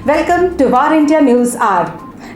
Welcome to VAR India News Hour.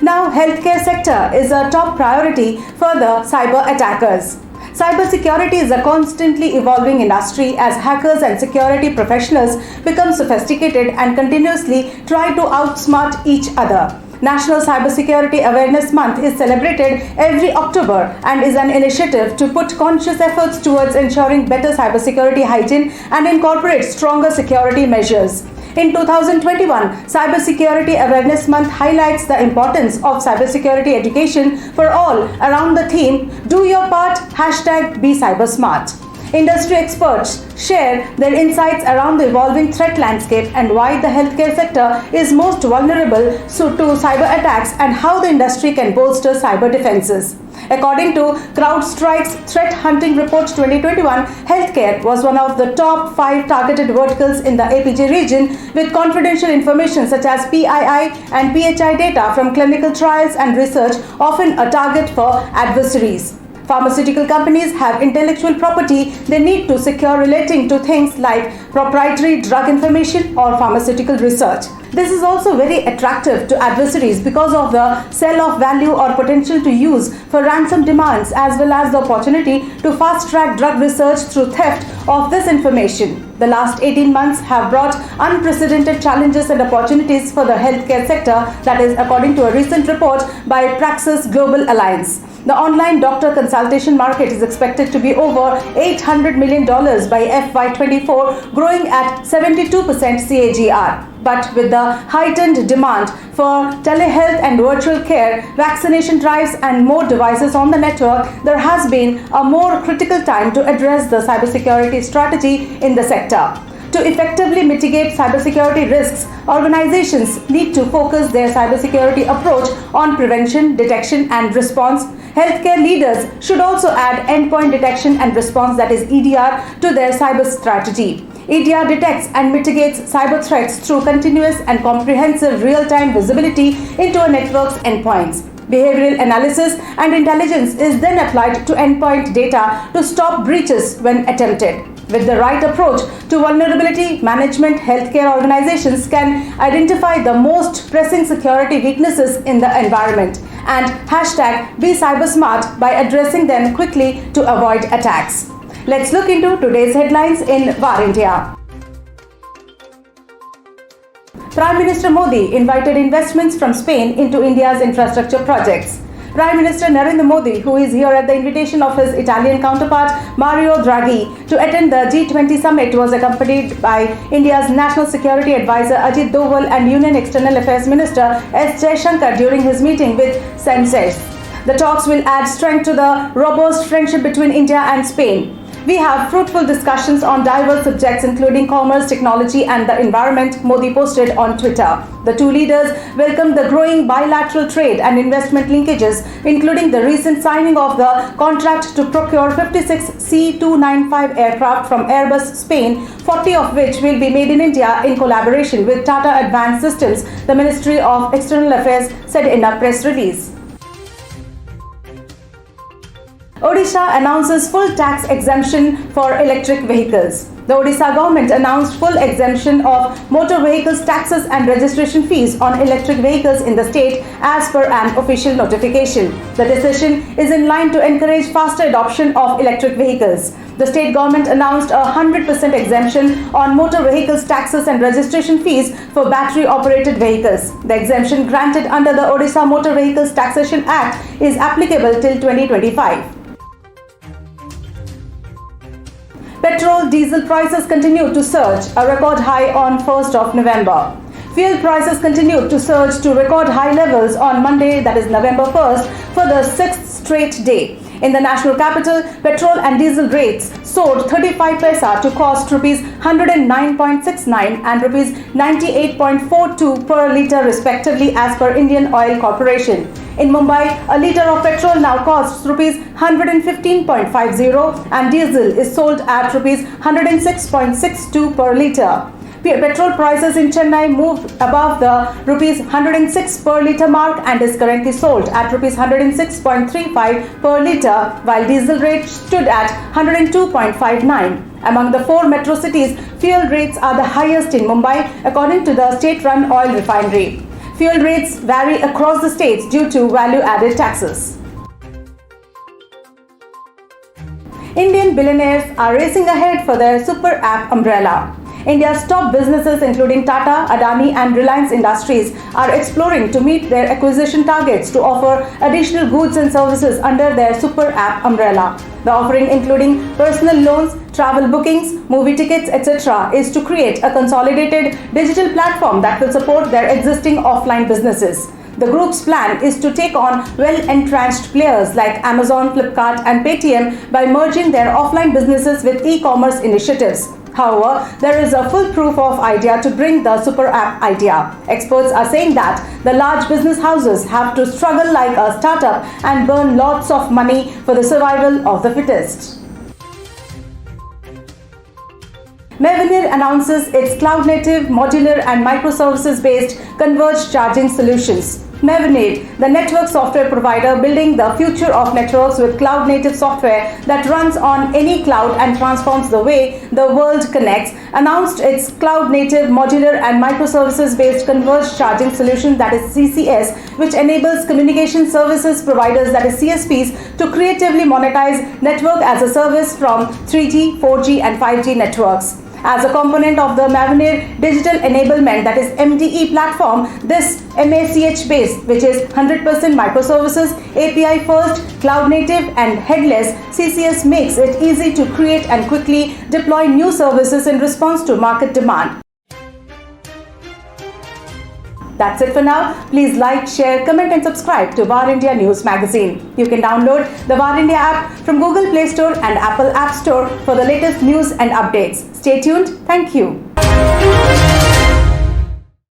Now, healthcare sector is a top priority for the cyber attackers. Cybersecurity is a constantly evolving industry as hackers and security professionals become sophisticated and continuously try to outsmart each other. National Cybersecurity Awareness Month is celebrated every October and is an initiative to put conscious efforts towards ensuring better cybersecurity hygiene and incorporate stronger security measures. In 2021, Cybersecurity Awareness Month highlights the importance of cybersecurity education for all around the theme, Do Your Part, #BeCybersmart. Industry experts share their insights around the evolving threat landscape and why the healthcare sector is most vulnerable to cyber attacks and how the industry can bolster cyber defenses. According to CrowdStrike's Threat Hunting Report 2021, healthcare was one of the top 5 targeted verticals in the APJ region, with confidential information such as PII and PHI data from clinical trials and research often a target for adversaries. Pharmaceutical companies have intellectual property they need to secure relating to things like proprietary drug information or pharmaceutical research. This is also very attractive to adversaries because of the sell-off value or potential to use for ransom demands, as well as the opportunity to fast-track drug research through theft of this information. The last 18 months have brought unprecedented challenges and opportunities for the healthcare sector, that is according to a recent report by Praxis Global Alliance. The online doctor consultation market is expected to be over $800 million by FY24, growing at 72% CAGR. But with the heightened demand for telehealth and virtual care, vaccination drives and more devices on the network, there has been a more critical time to address the cybersecurity strategy in the sector. To effectively mitigate cybersecurity risks, organizations need to focus their cybersecurity approach on prevention, detection, and response. Healthcare leaders should also add endpoint detection and response, that is EDR, to their cyber strategy. EDR detects and mitigates cyber threats through continuous and comprehensive real-time visibility into a network's endpoints. Behavioral analysis and intelligence is then applied to endpoint data to stop breaches when attempted. With the right approach to vulnerability management, healthcare organizations can identify the most pressing security weaknesses in the environment and #BeCybersmart by addressing them quickly to avoid attacks. Let's look into today's headlines in VAR India. Prime Minister Modi invited investments from Spain into India's infrastructure projects. Prime Minister Narendra Modi, who is here at the invitation of his Italian counterpart Mario Draghi to attend the G20 summit, was accompanied by India's National Security Advisor Ajit Doval and Union External Affairs Minister S. Jaishankar during his meeting with Sanchez. The talks will add strength to the robust friendship between India and Spain. We have fruitful discussions on diverse subjects including commerce, technology and the environment, Modi posted on Twitter. The two leaders welcomed the growing bilateral trade and investment linkages, including the recent signing of the contract to procure 56 C-295 aircraft from Airbus Spain, 40 of which will be made in India in collaboration with Tata Advanced Systems, the Ministry of External Affairs said in a press release. Odisha announces full tax exemption for electric vehicles. The Odisha government announced full exemption of motor vehicles taxes and registration fees on electric vehicles in the state as per an official notification. The decision is in line to encourage faster adoption of electric vehicles. The state government announced a 100% exemption on motor vehicles taxes and registration fees for battery operated vehicles. The exemption granted under the Odisha Motor Vehicles Taxation Act is applicable till 2025. Petrol, diesel prices continued to surge, a record high on 1st of November. Fuel prices continued to surge to record high levels on Monday, that is November 1st, for the 6th straight day. In the national capital, petrol and diesel rates soared 35 paisa to cost rupees 109.69 and rupees 98.42 per litre respectively as per Indian Oil Corporation. In Mumbai, a litre of petrol now costs rupees 115.50 and diesel is sold at rupees 106.62 per litre. Petrol prices in Chennai moved above the rupees 106 per litre mark and is currently sold at rupees 106.35 per litre, while diesel rate stood at 102.59. Among the 4 metro cities, fuel rates are the highest in Mumbai, according to the state-run oil refinery. Fuel rates vary across the states due to value-added taxes. Indian billionaires are racing ahead for their super app umbrella. India's top businesses including Tata, Adani and Reliance Industries are exploring to meet their acquisition targets to offer additional goods and services under their super app umbrella. The offering, including personal loans, travel bookings, movie tickets, etc., is to create a consolidated digital platform that will support their existing offline businesses. The group's plan is to take on well-entrenched players like Amazon, Flipkart and Paytm by merging their offline businesses with e-commerce initiatives. However, there is a full proof of idea to bring the super app idea. Experts are saying that the large business houses have to struggle like a startup and burn lots of money for the survival of the fittest. Mavenir announces its cloud-native, modular and microservices-based converged charging solutions. Mavenir, the network software provider building the future of networks with cloud-native software that runs on any cloud and transforms the way the world connects, announced its cloud-native, modular and microservices-based converged charging solution, that is CCS, which enables communication services providers, that is CSPs, to creatively monetize network as a service from 3G, 4G and 5G networks. As a component of the Mavenir Digital Enablement, that is MDE platform, this MACH based, which is 100% microservices, API first, cloud native and headless, CCS makes it easy to create and quickly deploy new services in response to market demand. That's it for now. Please like, share, comment and subscribe to VAR India News Magazine. You can download the VAR India app from Google Play Store and Apple App Store for the latest news and updates. Stay tuned. Thank you.